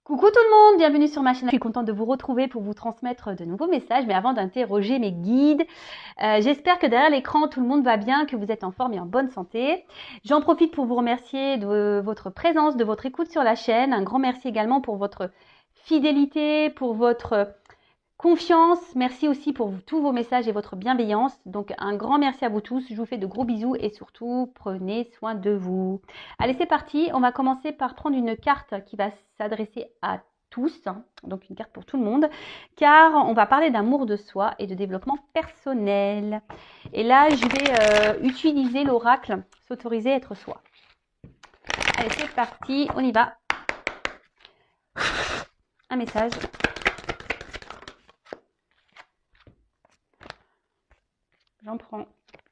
Coucou tout le monde, bienvenue sur ma chaîne. Je suis contente de vous retrouver pour vous transmettre de nouveaux messages, mais avant d'interroger mes guides, j'espère que derrière l'écran tout le monde va bien, que vous êtes en forme et en bonne santé. J'en profite pour vous remercier de votre présence, de votre écoute sur la chaîne. Un grand merci également pour votre fidélité, pour votre confiance. Merci aussi pour tous vos messages et votre bienveillance. Donc un grand merci à vous tous. Je vous fais de gros bisous et surtout prenez soin de vous. Allez, c'est parti. On va commencer par prendre une carte qui va s'adresser à tous, donc une carte pour tout le monde, car on va parler d'amour de soi et de développement personnel. Et là, je vais utiliser l'oracle s'autoriser à être soi. Allez, c'est parti. On y va. Un message. J'en prends.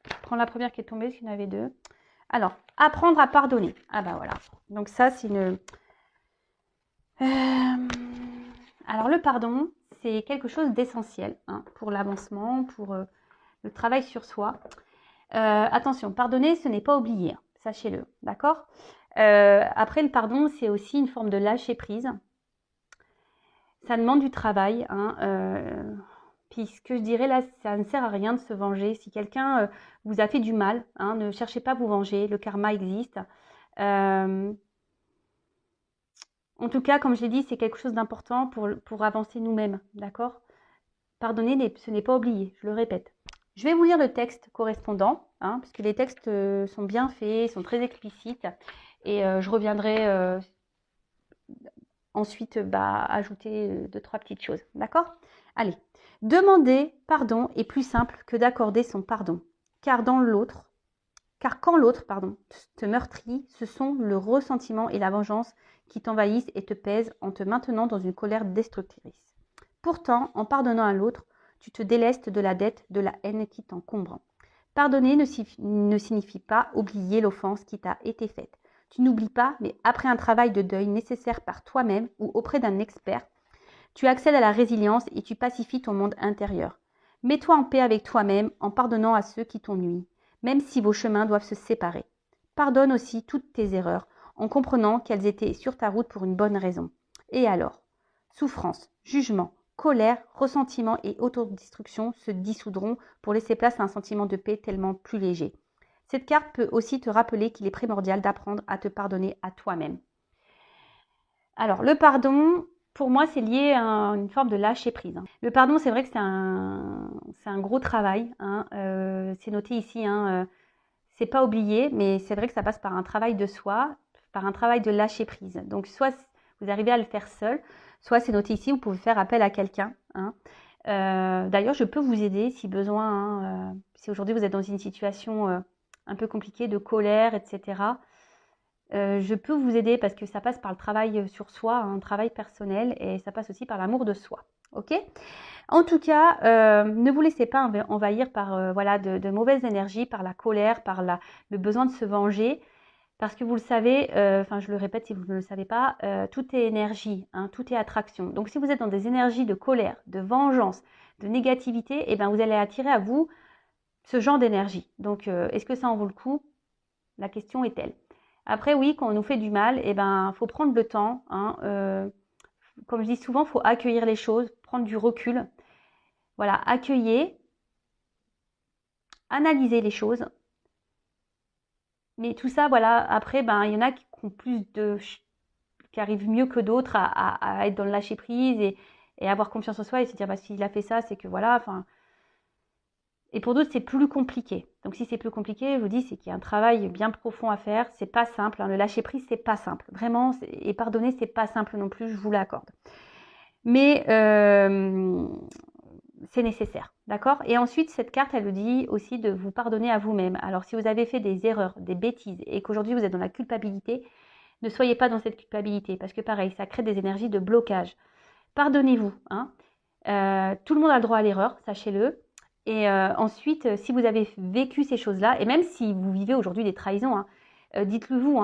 Je prends la première qui est tombée, parce qu'il y en avait deux. Alors, apprendre à pardonner. Ah bah voilà. Donc ça, c'est une... Alors le pardon, c'est quelque chose d'essentiel pour l'avancement, pour le travail sur soi. Attention, pardonner, ce n'est pas oublier. Sachez-le, d'accord ? Après, le pardon, c'est aussi une forme de lâcher prise. Ça demande du travail, puis ce que je dirais là, ça ne sert à rien de se venger. Si quelqu'un vous a fait du mal, ne cherchez pas à vous venger, le karma existe. En tout cas, comme je l'ai dit, c'est quelque chose d'important pour avancer nous-mêmes, d'accord ? Pardonner, ce n'est pas oublier, je le répète. Je vais vous lire le texte correspondant, puisque les textes sont bien faits, sont très explicites, et je reviendrai ensuite ajouter 2-3 petites choses, d'accord ? Allez. Demander pardon est plus simple que d'accorder son pardon, car quand l'autre, te meurtrit, ce sont le ressentiment et la vengeance qui t'envahissent et te pèsent en te maintenant dans une colère destructrice. Pourtant, en pardonnant à l'autre, tu te délestes de la dette, de la haine qui t'encombre. Pardonner ne signifie pas oublier l'offense qui t'a été faite. Tu n'oublies pas, mais après un travail de deuil nécessaire par toi-même ou auprès d'un expert, tu accèdes à la résilience et tu pacifies ton monde intérieur. Mets-toi en paix avec toi-même en pardonnant à ceux qui t'ont nui, même si vos chemins doivent se séparer. Pardonne aussi toutes tes erreurs en comprenant qu'elles étaient sur ta route pour une bonne raison. Et alors ? Souffrance, jugement, colère, ressentiment et autodestruction se dissoudront pour laisser place à un sentiment de paix tellement plus léger. Cette carte peut aussi te rappeler qu'il est primordial d'apprendre à te pardonner à toi-même. Alors, le pardon, pour moi, c'est lié à une forme de lâcher prise. Le pardon, c'est vrai que c'est un gros travail. C'est noté ici, c'est pas oublié, mais c'est vrai que ça passe par un travail de soi, par un travail de lâcher prise. Donc, soit vous arrivez à le faire seul, soit c'est noté ici, vous pouvez faire appel à quelqu'un. D'ailleurs, je peux vous aider si besoin. Si aujourd'hui vous êtes dans une situation un peu compliquée de colère, etc., je peux vous aider parce que ça passe par le travail sur soi, un travail personnel, et ça passe aussi par l'amour de soi. Ok ? En tout cas, ne vous laissez pas envahir par de mauvaises énergies, par la colère, par le besoin de se venger. Parce que vous le savez, je le répète si vous ne le savez pas, tout est énergie, tout est attraction. Donc si vous êtes dans des énergies de colère, de vengeance, de négativité, vous allez attirer à vous ce genre d'énergie. Donc est-ce que ça en vaut le coup ? La question est telle. Après, oui, quand on nous fait du mal, faut prendre le temps. Comme je dis souvent, il faut accueillir les choses, prendre du recul. Voilà, accueillir, analyser les choses. Mais tout ça, après, il y en a qui ont qui arrivent mieux que d'autres à être dans le lâcher prise et avoir confiance en soi et se dire, s'il a fait ça, c'est que Et pour d'autres, c'est plus compliqué. Donc si c'est plus compliqué, je vous dis, c'est qu'il y a un travail bien profond à faire. C'est pas simple. Le lâcher prise, c'est pas simple. Vraiment, et pardonner, c'est pas simple non plus, je vous l'accorde. Mais c'est nécessaire, d'accord ? Et ensuite, cette carte, elle vous dit aussi de vous pardonner à vous-même. Alors, si vous avez fait des erreurs, des bêtises, et qu'aujourd'hui vous êtes dans la culpabilité, ne soyez pas dans cette culpabilité, parce que pareil, ça crée des énergies de blocage. Pardonnez-vous. Tout le monde a le droit à l'erreur, sachez-le. Et ensuite, si vous avez vécu ces choses-là, et même si vous vivez aujourd'hui des trahisons, dites-le vous,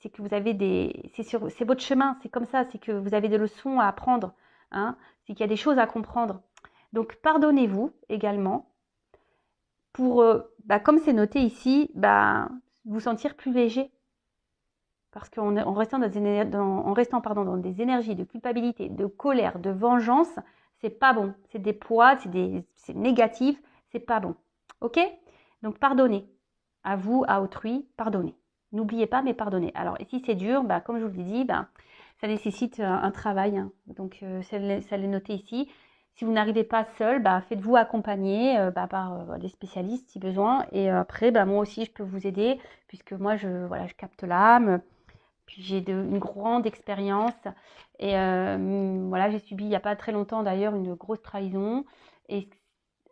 c'est que vous avez c'est votre chemin, c'est comme ça, c'est que vous avez des leçons à apprendre, c'est qu'il y a des choses à comprendre. Donc, pardonnez-vous également pour, comme c'est noté ici, vous sentir plus léger. Parce qu'en restant, en restant dans des énergies de culpabilité, de colère, de vengeance, c'est pas bon. C'est des poids, c'est négatif, c'est pas bon. Ok? Donc pardonnez. À vous, à autrui, pardonnez. N'oubliez pas, mais pardonnez. Alors, si c'est dur, bah, comme je vous l'ai dit, bah, ça nécessite un travail. Hein. Donc, ça l'est noté ici. Si vous n'arrivez pas seul, bah, faites-vous accompagner par des spécialistes si besoin. Et après, bah, moi aussi, je peux vous aider puisque moi, je capte l'âme. Puis j'ai une grande expérience. Et voilà, j'ai subi il n'y a pas très longtemps d'ailleurs une grosse trahison. Et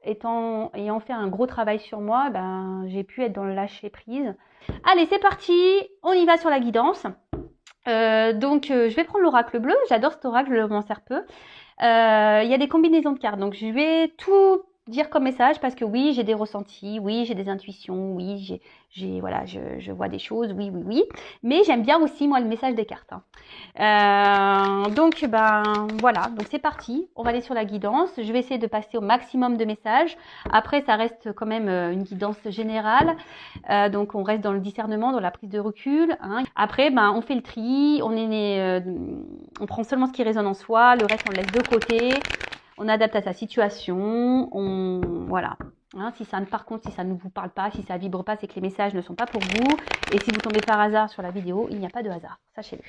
ayant fait un gros travail sur moi, ben, j'ai pu être dans le lâcher prise. Allez, c'est parti, on y va sur la guidance. Je vais prendre l'oracle bleu. J'adore cet oracle, je m'en sers peu. Il y a des combinaisons de cartes, donc je vais tout dire comme message parce que oui, j'ai des ressentis, oui, j'ai des intuitions, oui, voilà, je vois des choses, oui. Mais j'aime bien aussi moi le message des cartes. Hein. Voilà, donc c'est parti. On va aller sur la guidance. Je vais essayer de passer au maximum de messages. Après, ça reste quand même une guidance générale. Donc on reste dans le discernement, dans la prise de recul. Hein. Après, on fait le tri. On prend seulement ce qui résonne en soi. Le reste, on le laisse de côté. On adapte à sa situation. Voilà. Hein, par contre, si ça ne vous parle pas, si ça vibre pas, c'est que les messages ne sont pas pour vous. Et si vous tombez par hasard sur la vidéo, il n'y a pas de hasard. Sachez-le.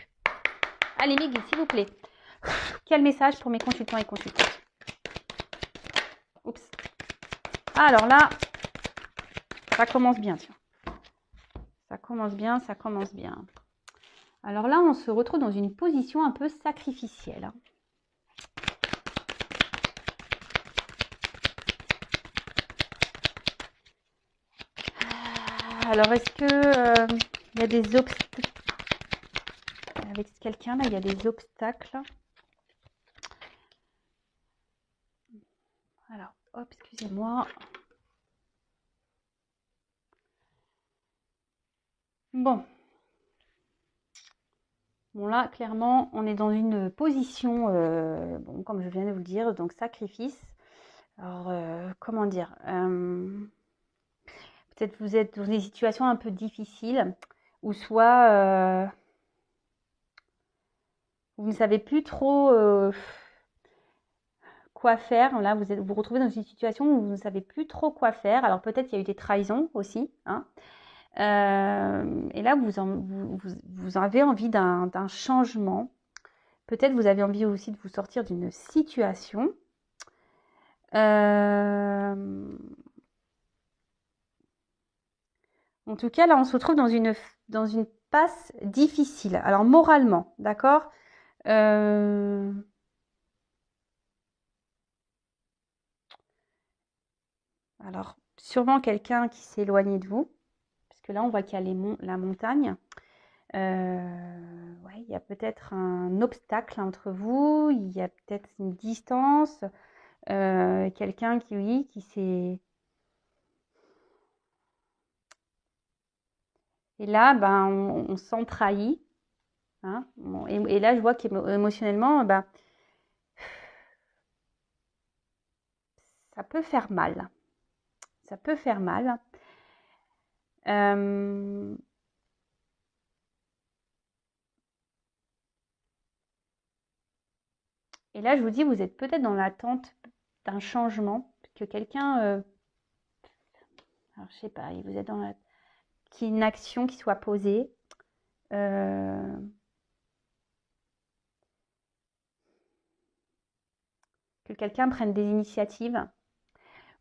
Allez, Miguel, s'il vous plaît. Quel message pour mes consultants et consultantes? Oups. Alors là, ça commence bien, tiens. Ça commence bien. Alors là, on se retrouve dans une position un peu sacrificielle. Alors, est-ce que il y a des obstacles avec quelqu'un là? Il y a des obstacles. Alors, hop, excusez-moi. Bon, là, clairement, on est dans une position, comme je viens de vous le dire, donc sacrifice. Alors, comment dire peut-être vous êtes dans des situations un peu difficiles, ou soit vous ne savez plus trop quoi faire. Là, vous vous retrouvez dans une situation où vous ne savez plus trop quoi faire. Alors, peut-être il y a eu des trahisons aussi. Hein. Et là, vous avez envie d'un changement. Peut-être vous avez envie aussi de vous sortir d'une situation. En tout cas, là, on se retrouve dans une passe difficile. Alors, moralement, d'accord Alors, sûrement quelqu'un qui s'est éloigné de vous. Parce que là, on voit qu'il y a la montagne. Ouais, il y a peut-être un obstacle entre vous. Il y a peut-être une distance. Quelqu'un qui s'est... Et là, on se sent trahi. Hein. Et là, je vois qu'émotionnellement, ça peut faire mal. Ça peut faire mal. Et là, je vous dis, vous êtes peut-être dans l'attente d'un changement, que quelqu'un... alors, je sais pas, vous êtes dans qu'il y ait une action qui soit posée. Que quelqu'un prenne des initiatives.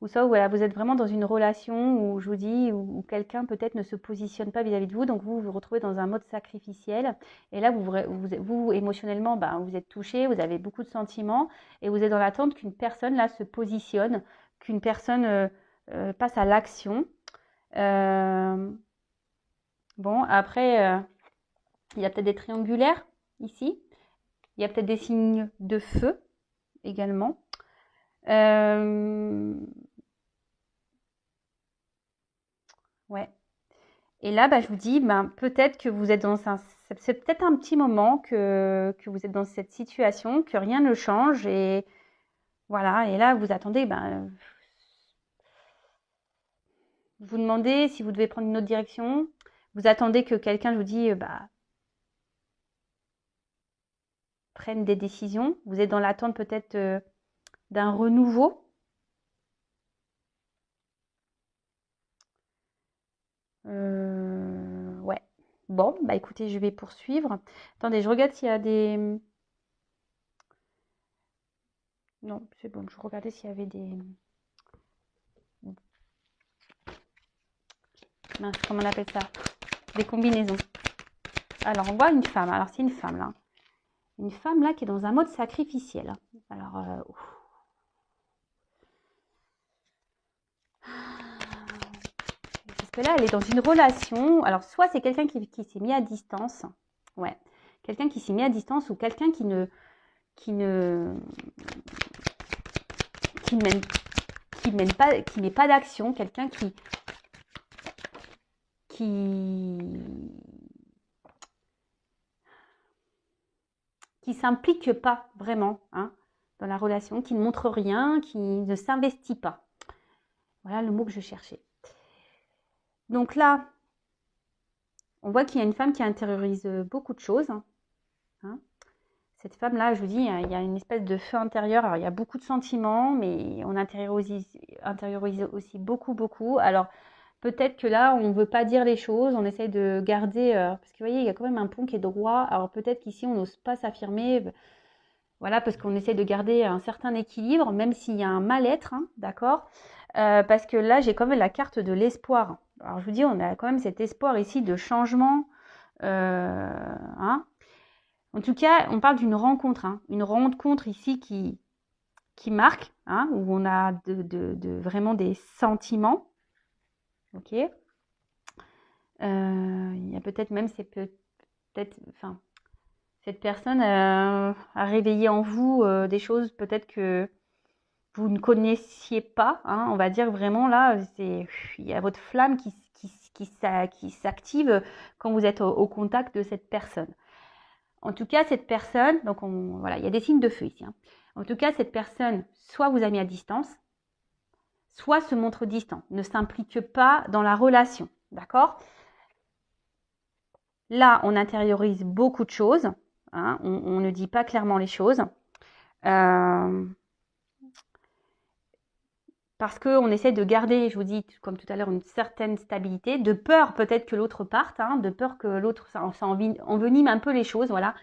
Ou ça, voilà, vous êtes vraiment dans une relation où, je vous dis, où quelqu'un peut-être ne se positionne pas vis-à-vis de vous, donc vous vous retrouvez dans un mode sacrificiel. Et là, vous émotionnellement, vous êtes touché, vous avez beaucoup de sentiments, et vous êtes dans l'attente qu'une personne, là, se positionne, qu'une personne passe à l'action. Bon, après, il y a peut-être des triangulaires, ici. Il y a peut-être des signes de feu, également. Ouais. Et là, je vous dis, peut-être que vous êtes c'est peut-être un petit moment que vous êtes dans cette situation, que rien ne change. Et voilà, et là, vous attendez, vous demandez si vous devez prendre une autre direction. Vous attendez que quelqu'un, je vous dis, prennent des décisions. Vous êtes dans l'attente peut-être d'un renouveau. Ouais. Bon, bah écoutez, je vais poursuivre. Attendez, je regarde s'il y a des... Non, c'est bon, je regardais s'il y avait des... Mince, comment on appelle ça? Des combinaisons. Alors, on voit une femme. Alors, c'est une femme, là. Une femme, là, qui est dans un mode sacrificiel. Alors, parce que là, elle est dans une relation. Alors, soit c'est quelqu'un qui s'est mis à distance. Ouais. Quelqu'un qui s'est mis à distance ou quelqu'un qui ne met pas d'action. Quelqu'un qui s'implique pas vraiment hein, dans la relation, qui ne montre rien, qui ne s'investit pas. Voilà le mot que je cherchais. Donc là, on voit qu'il y a une femme qui intériorise beaucoup de choses. Hein. Cette femme-là, je vous dis, il y a une espèce de feu intérieur. Alors, il y a beaucoup de sentiments, mais on intériorise aussi beaucoup. Alors, peut-être que là, on ne veut pas dire les choses, on essaye de garder... parce que vous voyez, il y a quand même un pont qui est droit. Alors, peut-être qu'ici, on n'ose pas s'affirmer. Voilà, parce qu'on essaie de garder un certain équilibre, même s'il y a un mal-être, hein, d'accord parce que là, j'ai quand même la carte de l'espoir. Alors, je vous dis, on a quand même cet espoir ici de changement. Hein. En tout cas, on parle d'une rencontre. Hein, une rencontre ici qui marque, hein, où on a vraiment des sentiments. Ok. Il y a peut-être même, enfin, cette personne a réveillé en vous des choses peut-être que vous ne connaissiez pas. Hein, on va dire vraiment là, il y a votre flamme qui s'active quand vous êtes au contact de cette personne. En tout cas, cette personne, donc voilà, il y a des signes de feu ici. Hein. En tout cas, cette personne, soit vous a mis à distance, soit se montre distant, ne s'implique pas dans la relation. D'accord ? Là, on intériorise beaucoup de choses. Hein, on ne dit pas clairement les choses. Parce qu'on essaie de garder, je vous dis, comme tout à l'heure, une certaine stabilité, de peur peut-être que l'autre parte, hein, de peur que l'autre, ça envenime un peu les choses, voilà.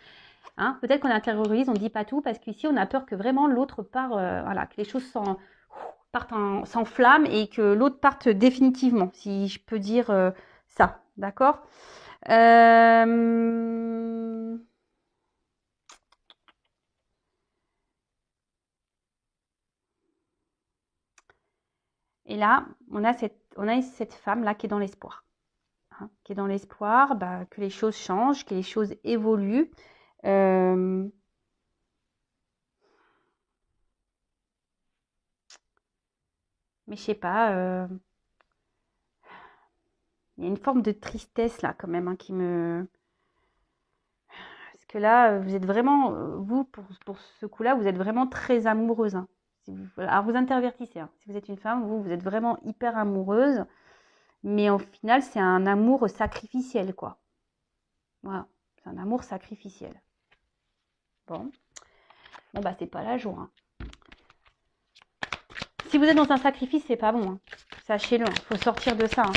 Hein, peut-être qu'on intériorise, on ne dit pas tout, parce qu'ici, on a peur que vraiment l'autre part, voilà, que les choses s'enflamment et que l'autre parte définitivement, si je peux dire ça, d'accord Et là, on a cette femme-là qui est dans l'espoir. Hein, qui est dans l'espoir que les choses changent, que les choses évoluent. Mais je sais pas, il y a une forme de tristesse là quand même hein, qui me... Parce que là, vous êtes vraiment, vous, pour ce coup-là, vous êtes vraiment très amoureuse. Hein. Alors vous intervertissez. Hein. Si vous êtes une femme, vous êtes vraiment hyper amoureuse. Mais au final, c'est un amour sacrificiel, quoi. Voilà, c'est un amour sacrificiel. Bon, bah c'est pas la joie. Hein. Si vous êtes dans un sacrifice, c'est pas bon. Hein. Sachez-le, il faut sortir de ça. Hein.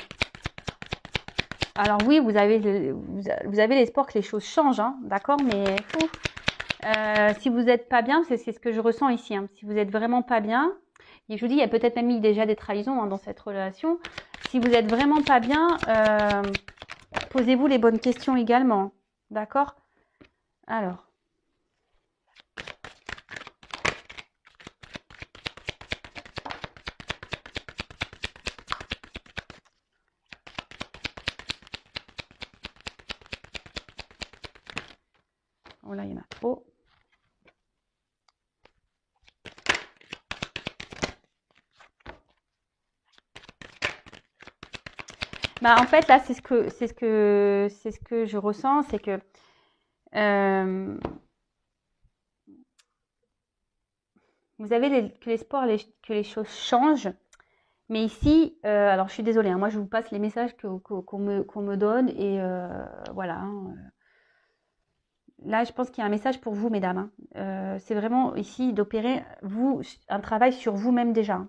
Alors oui, vous avez l'espoir que les choses changent, hein, d'accord, mais si vous n'êtes pas bien, c'est ce que je ressens ici. Hein. Si vous n'êtes vraiment pas bien, et je vous dis, il y a peut-être même eu déjà des trahisons hein, dans cette relation. Si vous n'êtes vraiment pas bien, posez-vous les bonnes questions également, d'accord? Alors. Oh là, il y en a trop. Bah, en fait, là, c'est ce que je ressens, c'est que vous avez que l'espoir que les choses changent. Mais ici, alors je suis désolée, hein, moi je vous passe les messages qu'on me donne et voilà. Hein, là, je pense qu'il y a un message pour vous, mesdames. C'est vraiment ici d'opérer, vous, un travail sur vous-même déjà.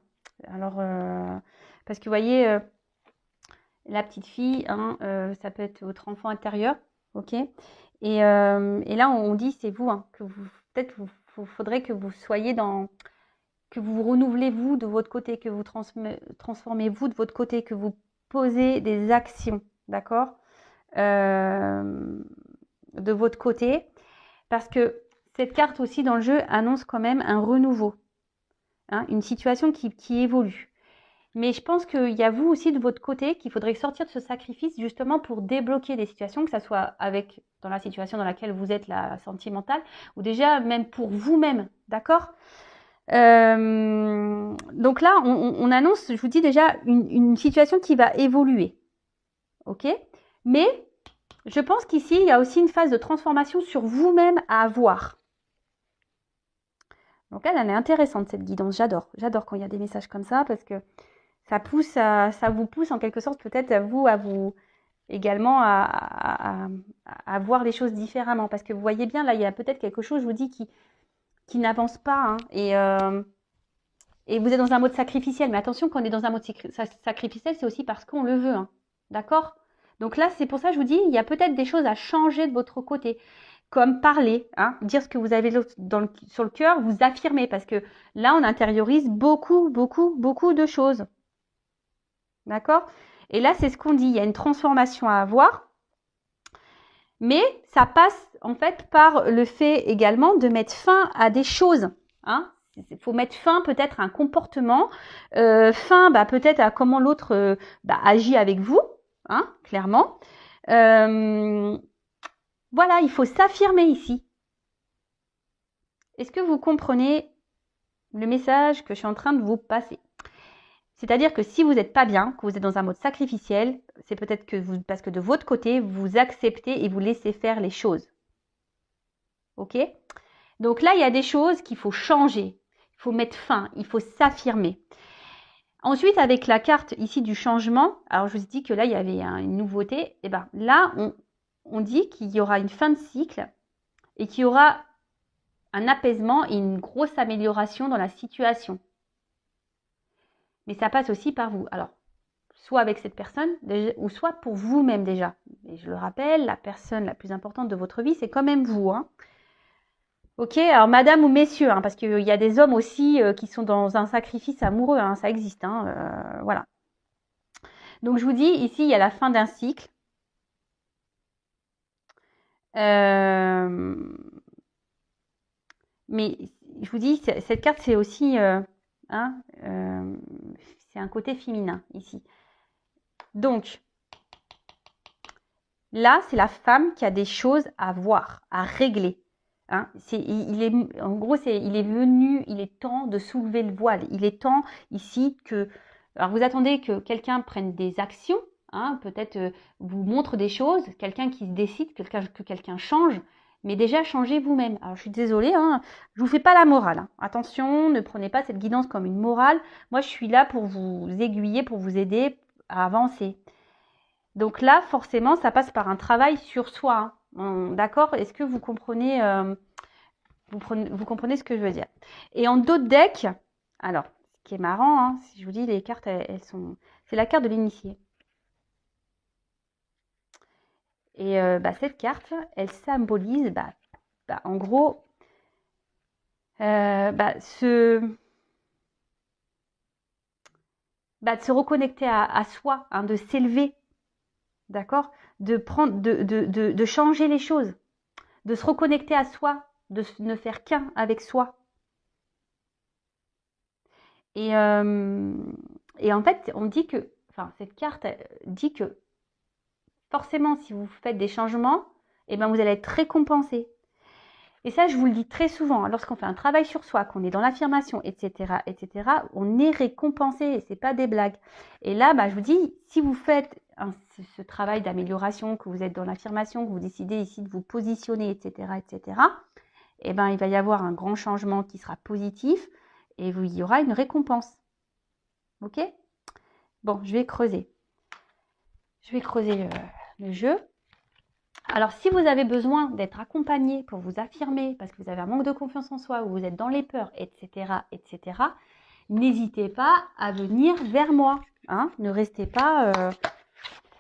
Alors, parce que vous voyez, la petite fille, hein, ça peut être votre enfant intérieur, ok. Et là, on dit, c'est vous, hein, que vous, peut-être, vous faudrait que vous soyez dans, que vous vous renouvelez vous de votre côté, que vous transformez vous de votre côté, que vous posez des actions, d'accord, de votre côté, parce que cette carte aussi dans le jeu annonce quand même un renouveau, hein, une situation qui évolue. Mais je pense qu'il y a vous aussi de votre côté qu'il faudrait sortir de ce sacrifice justement pour débloquer des situations, que ce soit avec dans la situation dans laquelle vous êtes, la sentimentale, ou déjà même pour vous-même, d'accord. Donc là, on annonce, je vous dis déjà, une situation qui va évoluer, ok. Mais je pense qu'ici, il y a aussi une phase de transformation sur vous-même à avoir. Donc elle est intéressante cette guidance, j'adore quand il y a des messages comme ça parce que ça vous pousse en quelque sorte peut-être à vous également à voir les choses différemment. Parce que vous voyez bien, là, il y a peut-être quelque chose, je vous dis, qui n'avance pas. Hein, et vous êtes dans un mode sacrificiel. Mais attention, quand on est dans un mode sacrificiel, c'est aussi parce qu'on le veut. Hein, d'accord. Donc là, c'est pour ça que je vous dis, il y a peut-être des choses à changer de votre côté. Comme parler, hein, dire ce que vous avez sur le cœur, vous affirmer. Parce que là, on intériorise beaucoup de choses. D'accord? Et là, c'est ce qu'on dit. Il y a une transformation à avoir. Mais ça passe en fait par le fait également de mettre fin à des choses. Hein? Il faut mettre fin peut-être à un comportement, fin peut-être à comment l'autre agit avec vous, hein, clairement. Voilà, il faut s'affirmer ici. Est-ce que vous comprenez le message que je suis en train de vous passer? C'est-à-dire que si vous n'êtes pas bien, que vous êtes dans un mode sacrificiel, c'est peut-être que parce que de votre côté, vous acceptez et vous laissez faire les choses. Ok? Donc là, il y a des choses qu'il faut changer. Il faut mettre fin, il faut s'affirmer. Ensuite, avec la carte ici du changement, alors je vous ai dit que là, il y avait une nouveauté. Et bien là, on dit qu'il y aura une fin de cycle et qu'il y aura un apaisement et une grosse amélioration dans la situation. Mais ça passe aussi par vous. Alors, soit avec cette personne, ou soit pour vous-même déjà. Et je le rappelle, la personne la plus importante de votre vie, c'est quand même vous. Hein. Ok, alors madame ou messieurs, hein, parce qu'il y a des hommes aussi qui sont dans un sacrifice amoureux, hein, ça existe. Hein, voilà. Donc je vous dis, ici, il y a la fin d'un cycle. Mais je vous dis, cette carte, c'est aussi... c'est un côté féminin ici. Donc, là, c'est la femme qui a des choses à voir, à régler. Hein, en gros, il est venu, il est temps de soulever le voile. Il est temps ici que... Alors, vous attendez que quelqu'un prenne des actions, hein, peut-être vous montre des choses, quelqu'un qui se décide, que quelqu'un change, mais déjà changez vous-même. Alors, je suis désolée, hein, je ne vous fais pas la morale. Hein. Attention, ne prenez pas cette guidance comme une morale. Moi, je suis là pour vous aiguiller, pour vous aider à avancer. Donc là, forcément, ça passe par un travail sur soi. Hein. D'accord? Est-ce que vous comprenez, vous comprenez ce que je veux dire? Et en d'autres decks, alors, ce qui est marrant, hein, si je vous dis, les cartes, elles sont... C'est la carte de l'initié. Et cette carte, elle symbolise, en gros, de se reconnecter à soi, hein, de s'élever. D'accord? De changer les choses, de se reconnecter à soi, de ne faire qu'un avec soi. Et en fait, on dit que, cette carte dit que forcément, si vous faites des changements, vous allez être récompensé. Et ça, je vous le dis très souvent, lorsqu'on fait un travail sur soi, qu'on est dans l'affirmation, etc., on est récompensé et c'est pas des blagues. Et là, je vous dis, si vous faites ce travail d'amélioration, que vous êtes dans l'affirmation, que vous décidez ici de vous positionner, etc., il va y avoir un grand changement qui sera positif et il y aura une récompense. Ok? Bon, je vais creuser. Je vais creuser le jeu. Alors, si vous avez besoin d'être accompagné pour vous affirmer, parce que vous avez un manque de confiance en soi, ou vous êtes dans les peurs, etc., n'hésitez pas à venir vers moi. Hein, ne restez pas...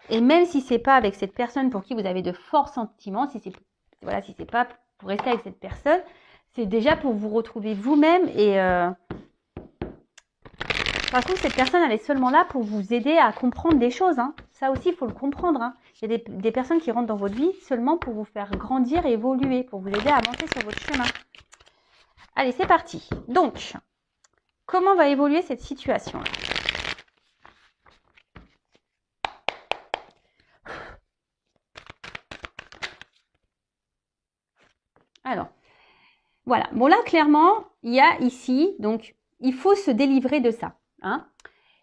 Et même si c'est pas avec cette personne pour qui vous avez de forts sentiments, si c'est pas pour rester avec cette personne, c'est déjà pour vous retrouver vous-même. Et de toute façon, cette personne, elle est seulement là pour vous aider à comprendre des choses. Hein. Ça aussi, il faut le comprendre. Hein. Il y a des personnes qui rentrent dans votre vie seulement pour vous faire grandir et évoluer, pour vous aider à avancer sur votre chemin. Allez, c'est parti. Donc, comment va évoluer cette situation-là? Alors, voilà. Bon, là, clairement, il y a ici, donc, il faut se délivrer de ça. Hein.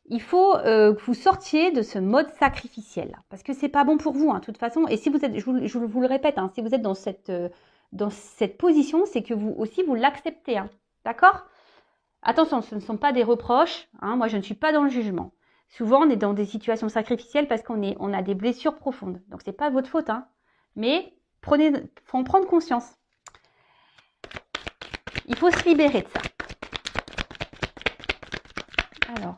Il faut que vous sortiez de ce mode sacrificiel, parce que c'est pas bon pour vous, hein, de toute façon. Et si vous êtes, je vous le répète, hein, si vous êtes dans cette position, c'est que vous aussi, vous l'acceptez. Hein, d'accord? Attention, ce ne sont pas des reproches. Hein, moi, je ne suis pas dans le jugement. Souvent, on est dans des situations sacrificielles parce on a des blessures profondes. Donc, c'est pas votre faute. Hein, mais faut en prendre conscience. Il faut se libérer de ça. Alors.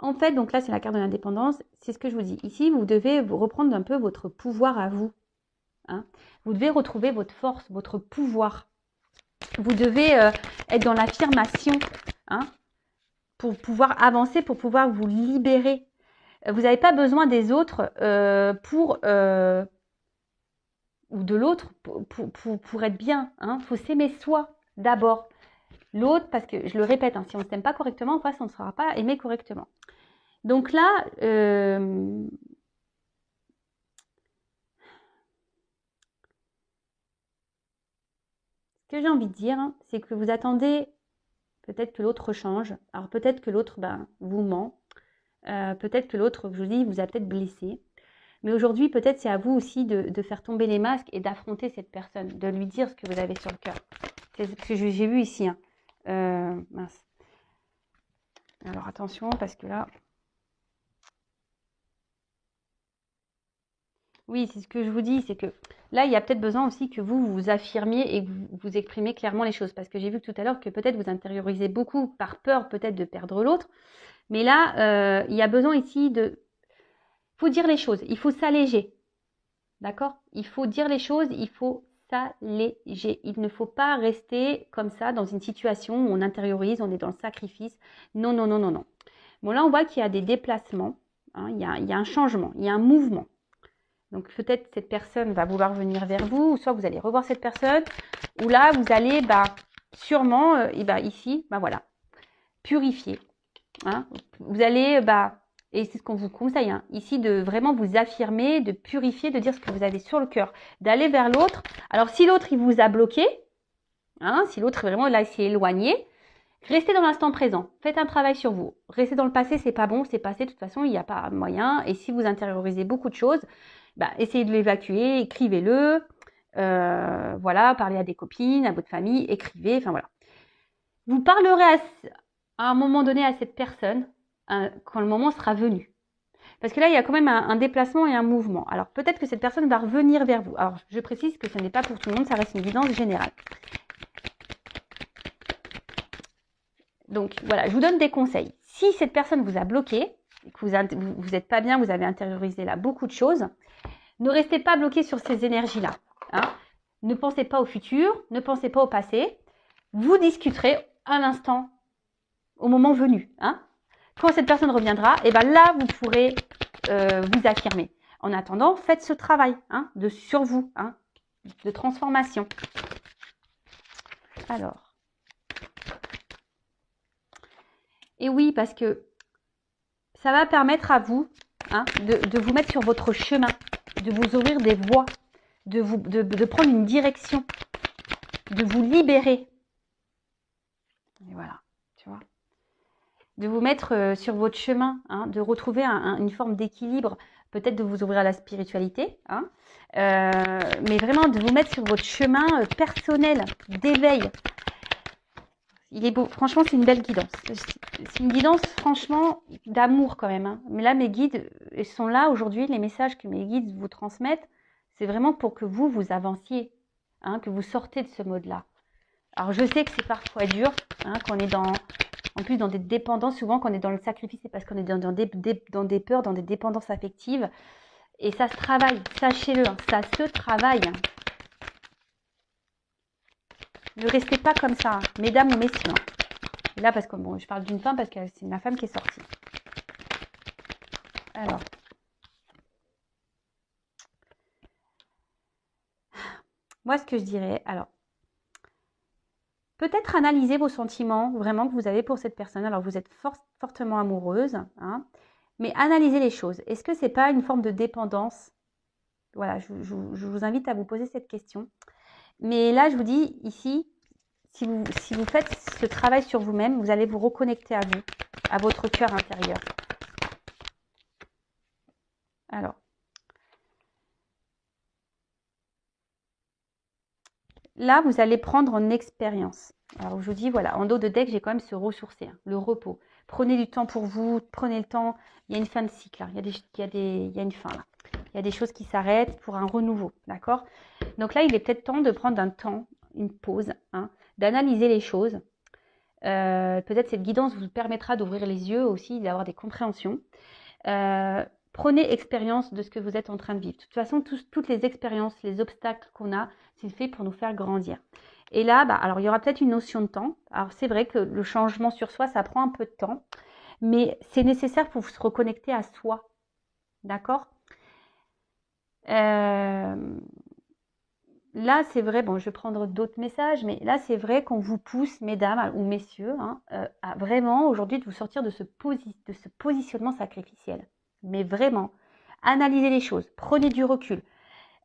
En fait, donc là, c'est la carte de l'indépendance. C'est ce que je vous dis. Ici, vous devez vous reprendre un peu votre pouvoir à vous. Hein. Vous devez retrouver votre force, votre pouvoir. Vous devez être dans l'affirmation, hein, pour pouvoir avancer, pour pouvoir vous libérer. Vous n'avez pas besoin des autres ou de l'autre pour être bien. Il faut s'aimer soi d'abord. L'autre, parce que je le répète, hein, si on ne s'aime pas correctement, en face, on ne sera pas aimé correctement. Donc là, ce que j'ai envie de dire, hein, c'est que vous attendez peut-être que l'autre change. Alors peut-être que l'autre vous ment. Peut-être que l'autre, je vous dis, vous a peut-être blessé. Mais aujourd'hui, peut-être c'est à vous aussi de faire tomber les masques et d'affronter cette personne, de lui dire ce que vous avez sur le cœur. C'est ce que j'ai vu ici. Hein. Mince. Alors attention, parce que là... Oui, c'est ce que je vous dis, c'est que là, il y a peut-être besoin aussi que vous affirmiez et que vous exprimez clairement les choses. Parce que j'ai vu tout à l'heure que peut-être vous intériorisez beaucoup par peur peut-être de perdre l'autre. Mais là, il y a besoin ici de... Il faut dire les choses, il faut s'alléger. D'accord? Il faut dire les choses, il faut s'alléger. Il ne faut pas rester comme ça dans une situation où on intériorise, on est dans le sacrifice. Non, non, non, non, non. Bon, là, on voit qu'il y a des déplacements. Hein, il y a un changement, il y a un mouvement. Donc peut-être cette personne va vouloir venir vers vous, ou soit vous allez revoir cette personne, ou là vous allez sûrement ici, voilà, purifier. Hein. Vous allez, et c'est ce qu'on vous conseille, hein, ici de vraiment vous affirmer, de purifier, de dire ce que vous avez sur le cœur, d'aller vers l'autre. Alors si l'autre il vous a bloqué, hein, si l'autre vraiment là s'est éloigné, restez dans l'instant présent, faites un travail sur vous. Restez dans le passé, c'est pas bon, c'est passé, de toute façon il n'y a pas moyen. Et si vous intériorisez beaucoup de choses, essayez de l'évacuer, écrivez-le, voilà, parlez à des copines, à votre famille, écrivez, enfin voilà. Vous parlerez à un moment donné à cette personne quand le moment sera venu. Parce que là, il y a quand même un déplacement et un mouvement. Alors peut-être que cette personne va revenir vers vous. Alors je précise que ce n'est pas pour tout le monde, ça reste une évidence générale. Donc voilà, je vous donne des conseils. Si cette personne vous a bloqué, que vous n'êtes pas bien, vous avez intériorisé là beaucoup de choses, ne restez pas bloqué sur ces énergies-là. Hein. Ne pensez pas au futur, ne pensez pas au passé. Vous discuterez à l'instant, au moment venu. Hein. Quand cette personne reviendra, et là, vous pourrez vous affirmer. En attendant, faites ce travail sur vous, de transformation. Alors. Et oui, parce que ça va permettre à vous de vous mettre sur votre chemin, de vous ouvrir des voies, de prendre une direction, de vous libérer. Et voilà, tu vois. De vous mettre sur votre chemin, de retrouver une forme d'équilibre, peut-être de vous ouvrir à la spiritualité, mais vraiment de vous mettre sur votre chemin personnel d'éveil. Il est beau. Franchement, c'est une belle guidance. C'est une guidance, franchement, d'amour quand même. Hein. Mais là, mes guides sont là aujourd'hui. Les messages que mes guides vous transmettent, c'est vraiment pour que vous avanciez, hein, que vous sortez de ce mode-là. Alors, je sais que c'est parfois dur, hein, qu'on est en plus dans des dépendances. Souvent, quand on est dans le sacrifice, c'est parce qu'on est dans des peurs, dans des dépendances affectives. Et ça se travaille, sachez-le, hein, ça se travaille. Ne restez pas comme ça, hein, mesdames ou messieurs. Hein. Et là, parce que bon, je parle d'une femme parce que c'est ma femme qui est sortie. Alors. Moi, ce que je dirais, alors, peut-être analyser vos sentiments vraiment que vous avez pour cette personne. Alors, vous êtes fortement amoureuse, hein, mais analysez les choses. Est-ce que ce n'est pas une forme de dépendance? Voilà, je vous invite à vous poser cette question. Mais là, je vous dis ici, si vous faites ce travail sur vous-même, vous allez vous reconnecter à vous, à votre cœur intérieur. Alors. Là, vous allez prendre en expérience. Alors, je vous dis, voilà, en dos de deck, j'ai quand même se ressourcer, hein, le repos. Prenez du temps pour vous, prenez le temps. Il y a une fin de cycle, hein. Il y a une fin là. Il y a des choses qui s'arrêtent pour un renouveau, d'accord? Donc là, il est peut-être temps de prendre un temps, une pause, hein, d'analyser les choses. Peut-être cette guidance vous permettra d'ouvrir les yeux aussi, d'avoir des compréhensions. Prenez expérience de ce que vous êtes en train de vivre. De toute façon, toutes les expériences, les obstacles qu'on a, c'est fait pour nous faire grandir. Et là, alors il y aura peut-être une notion de temps. Alors c'est vrai que le changement sur soi, ça prend un peu de temps, mais c'est nécessaire pour se reconnecter à soi. D'accord? Là, c'est vrai, bon, je vais prendre d'autres messages, mais là, c'est vrai qu'on vous pousse, mesdames ou messieurs, hein, à vraiment aujourd'hui de vous sortir de ce positionnement sacrificiel. Mais vraiment, analysez les choses, prenez du recul,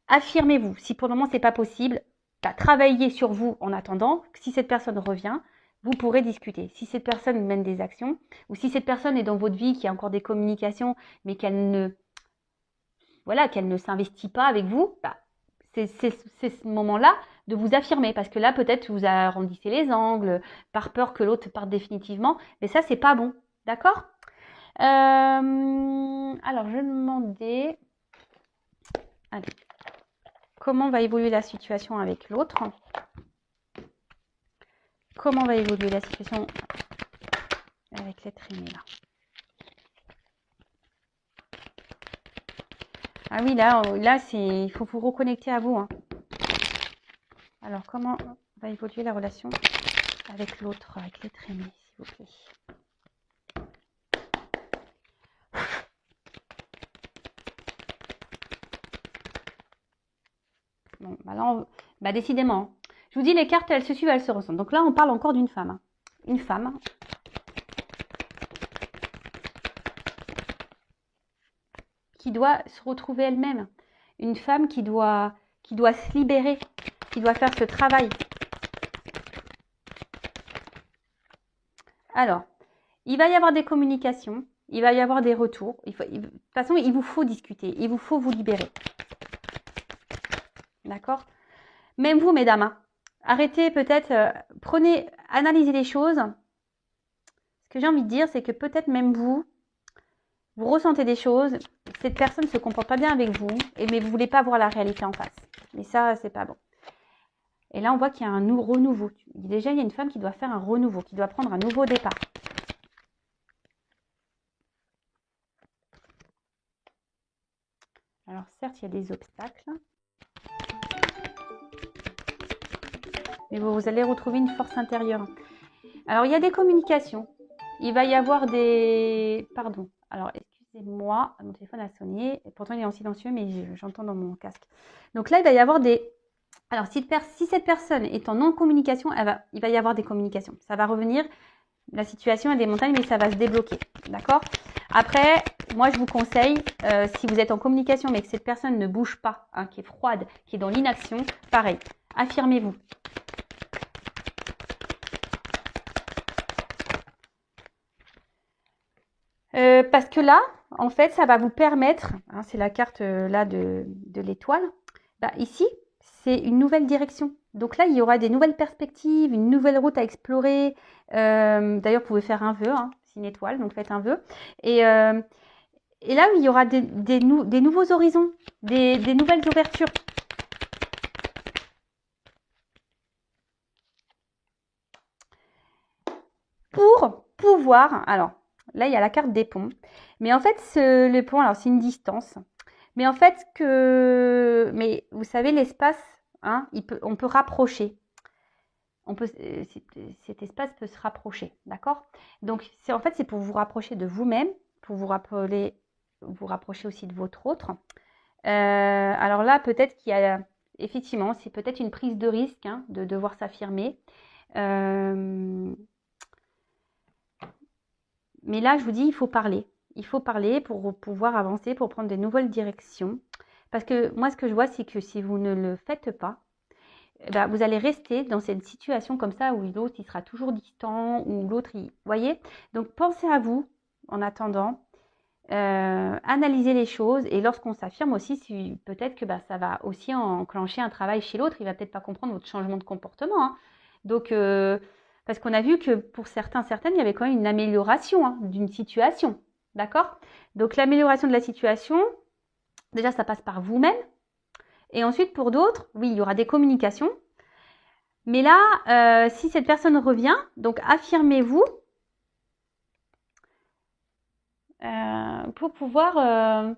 affirmez-vous. Si pour le moment, ce n'est pas possible, travaillez sur vous en attendant. Si cette personne revient, vous pourrez discuter. Si cette personne mène des actions, ou si cette personne est dans votre vie, qui a encore des communications, mais qu'elle ne s'investit pas avec vous, c'est ce moment-là de vous affirmer. Parce que là, peut-être, vous arrondissez les angles, par peur que l'autre parte définitivement. Mais ça, c'est pas bon. D'accord? Alors, je vais me demandais... Allez. Comment va évoluer la situation avec l'autre? Comment va évoluer la situation avec l'être aimé là? Ah oui, là il faut vous reconnecter à vous. Hein. Alors, comment va évoluer la relation avec l'autre, avec l'être aimé, s'il vous plaît? Bon, là, décidément. Je vous dis, les cartes, elles se suivent, elles se ressemblent. Donc là, on parle encore d'une femme. Hein. Une femme. Qui doit se retrouver elle-même. Une femme qui doit se libérer, qui doit faire ce travail. Alors, il va y avoir des communications, il va y avoir des retours. De toute façon, il vous faut discuter, il vous faut vous libérer. D'accord? Même vous, mesdames, hein, arrêtez peut-être, analysez les choses. Ce que j'ai envie de dire, c'est que peut-être même vous ressentez des choses, cette personne ne se comporte pas bien avec vous, mais vous ne voulez pas voir la réalité en face. Et ça, c'est pas bon. Et là, on voit qu'il y a un renouveau. Déjà, il y a une femme qui doit faire un renouveau, qui doit prendre un nouveau départ. Alors, certes, il y a des obstacles. Mais vous allez retrouver une force intérieure. Alors, il y a des communications. Il va y avoir des... Pardon. Alors, excusez-moi, mon téléphone a sonné. Et pourtant, il est en silencieux, mais j'entends dans mon casque. Donc là, il va y avoir des... Alors, si cette personne est en non-communication, il va y avoir des communications. Ça va revenir. La situation est des montagnes, mais ça va se débloquer. D'accord? Après, moi, je vous conseille, si vous êtes en communication, mais que cette personne ne bouge pas, hein, qui est froide, qui est dans l'inaction, pareil, affirmez-vous. Parce que là, en fait, ça va vous permettre, c'est la carte là de l'étoile, ici, c'est une nouvelle direction. Donc là, il y aura des nouvelles perspectives, une nouvelle route à explorer. D'ailleurs, vous pouvez faire un vœu, hein, c'est une étoile, donc faites un vœu. Et là, il y aura des nouveaux horizons, des nouvelles ouvertures. Pour pouvoir, alors là, il y a la carte des ponts. Mais en fait, le pont, alors c'est une distance. Mais en fait, mais vous savez, l'espace, hein, on peut rapprocher. Cet espace peut se rapprocher, d'accord? Donc, en fait, c'est pour vous rapprocher de vous-même, pour vous rapprocher aussi de votre autre. Alors là, peut-être qu'il y a, effectivement, c'est peut-être une prise de risque, hein, de devoir s'affirmer. Mais là, je vous dis, il faut parler. Il faut parler pour pouvoir avancer, pour prendre de nouvelles directions. Parce que moi, ce que je vois, c'est que si vous ne le faites pas, bah, vous allez rester dans cette situation comme ça où l'autre, il sera toujours distant, ou l'autre, vous voyez? Donc, pensez à vous en attendant. Analyser les choses. Et lorsqu'on s'affirme aussi, peut-être que bah, ça va aussi enclencher un travail chez l'autre. Il va peut-être pas comprendre votre changement de comportement. Hein. Donc, parce qu'on a vu que pour certaines, il y avait quand même une amélioration, hein, d'une situation. D'accord? Donc, l'amélioration de la situation, déjà, ça passe par vous-même. Et ensuite, pour d'autres, oui, il y aura des communications. Mais là, si cette personne revient, donc affirmez-vous pour pouvoir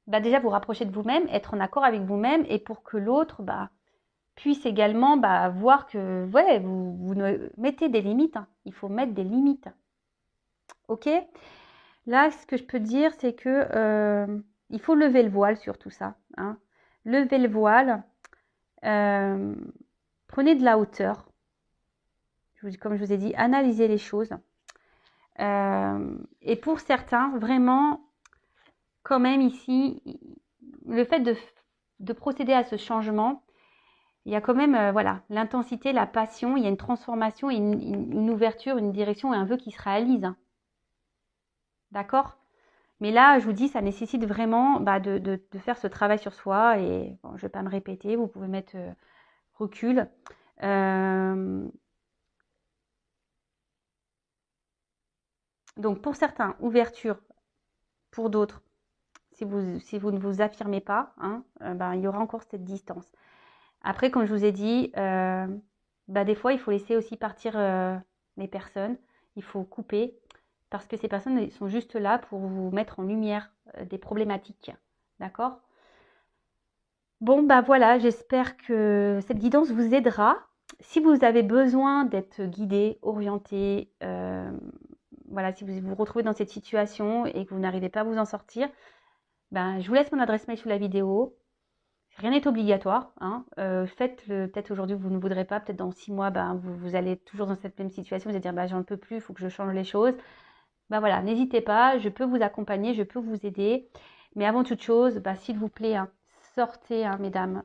bah, déjà vous rapprocher de vous-même, être en accord avec vous-même et pour que l'autre bah, puisse également bah, voir que ouais, vous mettez des limites. Hein. Il faut mettre des limites. Ok? Là, ce que je peux dire, c'est que il faut lever le voile sur tout ça. Hein. Levez le voile. Prenez de la hauteur. Comme je vous ai dit, analysez les choses. Et pour certains, vraiment, quand même ici, le fait de procéder à ce changement, il y a quand même voilà, l'intensité, la passion, il y a une transformation, une ouverture, une direction et un vœu qui se réalise. Hein. D'accord? Mais là, je vous dis, ça nécessite vraiment bah, de faire ce travail sur soi. Et bon, je ne vais pas me répéter, vous pouvez mettre recul. Donc pour certains, ouverture. Pour d'autres, si vous ne vous affirmez pas, hein, ben, il y aura encore cette distance. Après, comme je vous ai dit, bah, des fois, il faut laisser aussi partir les personnes. Il faut couper parce que ces personnes sont juste là pour vous mettre en lumière des problématiques. D'accord? Bon, bah voilà, j'espère que cette guidance vous aidera. Si vous avez besoin d'être guidé, orienté, voilà, si vous vous retrouvez dans cette situation et que vous n'arrivez pas à vous en sortir, ben, je vous laisse mon adresse mail sous la vidéo. Rien n'est obligatoire. Hein. Faites-le, peut-être aujourd'hui vous ne voudrez pas, peut-être dans 6 mois, ben, vous allez toujours dans cette même situation, vous allez dire bah, j'en peux plus, il faut que je change les choses. Ben voilà, n'hésitez pas, je peux vous accompagner, je peux vous aider. Mais avant toute chose, bah, s'il vous plaît, hein, sortez, hein, mesdames,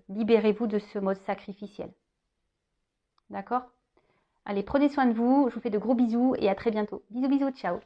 libérez-vous de ce mode sacrificiel. D'accord? Allez, prenez soin de vous, je vous fais de gros bisous et à très bientôt. Bisous, bisous, ciao.